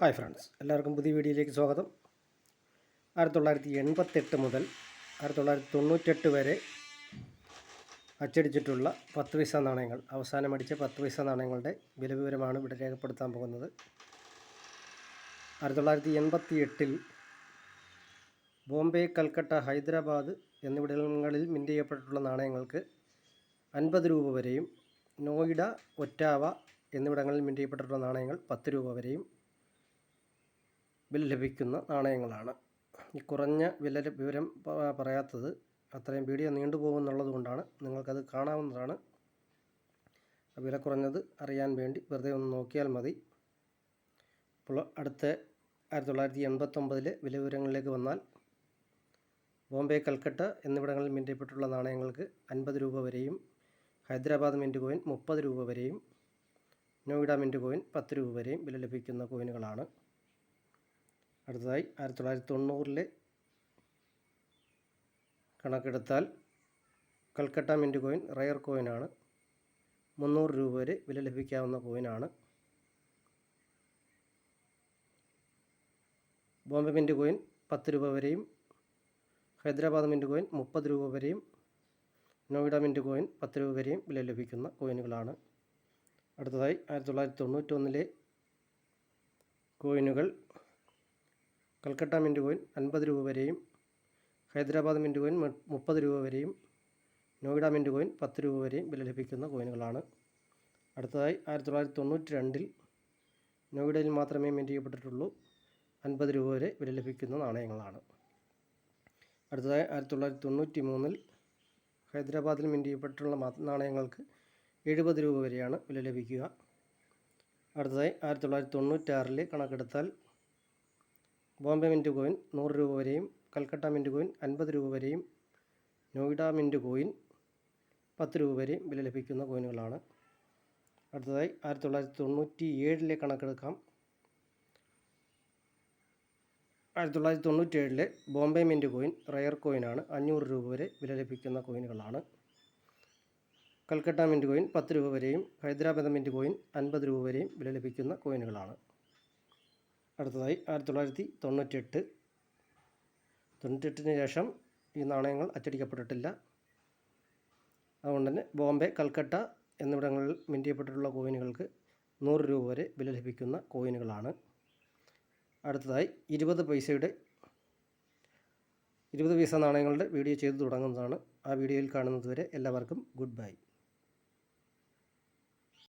Hi friends, എല്ലാവർക്കും പുതിയ വീഡിയോയിലേക്ക് സ്വാഗതം. 1988 മുതൽ 1998 വരെ അച്ചടിച്ചിട്ടുള്ള 10 പൈസ നാണയങ്ങൾ, അവസാനം അടിച്ച 10 പൈസ നാണയങ്ങളുടെ വിലവിവരമാണ് ഇവിടെ രേഖപ്പെടുത്താൻ പോകുന്നത്. 1988 ബോംബെ, കൽക്കട്ട, ഹൈദരാബാദ് എന്നിവിടങ്ങളിൽ മിൻ്റ് ചെയ്യപ്പെട്ടിട്ടുള്ള നാണയങ്ങൾക്ക് 50 രൂപ വരെയും, നോയിഡ, ഒറ്റാവ എന്നിവിടങ്ങളിൽ മിൻ്റ് ചെയ്യപ്പെട്ടിട്ടുള്ള നാണയങ്ങൾ 10 രൂപ വരെയും ബിൽ ലഭിക്കുന്ന നാണയങ്ങളാണ്. ഈ കുറഞ്ഞ വിവരം പറയാത്തത് അത്രയും വീഡിയോ നീണ്ടുപോകുമെന്നുള്ളത് കൊണ്ടാണ്. നിങ്ങൾക്കത് കാണാവുന്നതാണ്. വില കുറഞ്ഞത് അറിയാൻ വേണ്ടി വെറുതെ ഒന്ന് നോക്കിയാൽ മതി. ഇപ്പോൾ അടുത്ത 1989 വില വിവരങ്ങളിലേക്ക് വന്നാൽ, ബോംബെ, കൽക്കട്ട എന്നിവിടങ്ങളിൽ മിൻ്റ് ചെയ്യപ്പെട്ടുള്ള നാണയങ്ങൾക്ക് 50 രൂപ വരെയും, ഹൈദരാബാദ് മിൻ്റ് കോയിൻ 30 രൂപ വരെയും, നോയിഡ മിൻ്റ് കോയിൻ 10 രൂപ വരെയും വില ലഭിക്കുന്ന കോയിനുകളാണ്. അടുത്തതായി 1990 കണക്കെടുത്താൽ, കൽക്കട്ട മിൻ്റ് കോയിൻ റയർ കോയിനാണ്. 300 രൂപ വരെ വില ലഭിക്കാവുന്ന കോയിനാണ്. ബോംബെ മിൻ്റ് കോയിൻ 10 രൂപ വരെയും, ഹൈദരാബാദ് മിൻ്റ് കോയിൻ 30 രൂപ വരെയും, നോയിഡ മിൻ്റ് കോയിൻ 10 രൂപ വരെയും വില ലഭിക്കുന്ന കോയിനുകളാണ്. അടുത്തതായി 1991 കോയിനുകൾ, കൽക്കട്ട മിൻ്റ് കോയിൻ 50 രൂപ വരെയും, ഹൈദരാബാദ് മിൻ്റ് കോയിൻ 30 രൂപ വരെയും, നോയിഡ മിൻ്റ് കോയിൻ 10 രൂപ വരെയും വില ലഭിക്കുന്ന കോയിനുകളാണ്. അടുത്തതായി 1992 നോയിഡയിൽ മാത്രമേ മിൻ്റ് ചെയ്യപ്പെട്ടിട്ടുള്ളൂ. 50 രൂപ വരെ വില ലഭിക്കുന്ന നാണയങ്ങളാണ്. അടുത്തതായി 1993 ഹൈദരാബാദിൽ മിൻ്റ് ചെയ്യപ്പെട്ടിട്ടുള്ള നാണയങ്ങൾക്ക് 70 രൂപ വരെയാണ് വില ലഭിക്കുക. അടുത്തതായി 1996 കണക്കെടുത്താൽ, ബോംബെ മിൻ്റ് കോയിൻ 100 രൂപ വരെയും, കൽക്കട്ട മിൻ്റ് കോയിൻ 50 രൂപ വരെയും, നോയിഡ മിൻ്റ് കോയിൻ 10 രൂപ വരെയും വില ലഭിക്കുന്ന കോയിനുകളാണ്. അടുത്തതായി 1997 കണക്കെടുക്കാം. 1997 ബോംബെ മിൻ്റ് കോയിൻ റയർ കോയിനാണ്. 500 രൂപ വരെ വില ലഭിക്കുന്ന കോയിനുകളാണ്. കൽക്കട്ട മിൻ്റ് കോയിൻ 10 രൂപ വരെയും, ഹൈദരാബാദ് മിൻ്റ് കോയിൻ 50 രൂപ വരെയും വില ലഭിക്കുന്ന കോയിനുകളാണ്. അടുത്തതായി 1998 ശേഷം ഈ നാണയങ്ങൾ അച്ചടിക്കപ്പെട്ടിട്ടില്ല. അതുകൊണ്ട് തന്നെ ബോംബെ, കൽക്കട്ട എന്നിവിടങ്ങളിൽ മിൻ്റ് ചെയ്യപ്പെട്ടിട്ടുള്ള കോയിനുകൾക്ക് 100 രൂപ വരെ വില ലഭിക്കുന്ന കോയിനുകളാണ്. അടുത്തതായി 20 പൈസ നാണയങ്ങളുടെ വീഡിയോ ചെയ്തു തുടങ്ങുന്നതാണ്. ആ വീഡിയോയിൽ കാണുന്നത് വരെ എല്ലാവർക്കും ഗുഡ് ബൈ.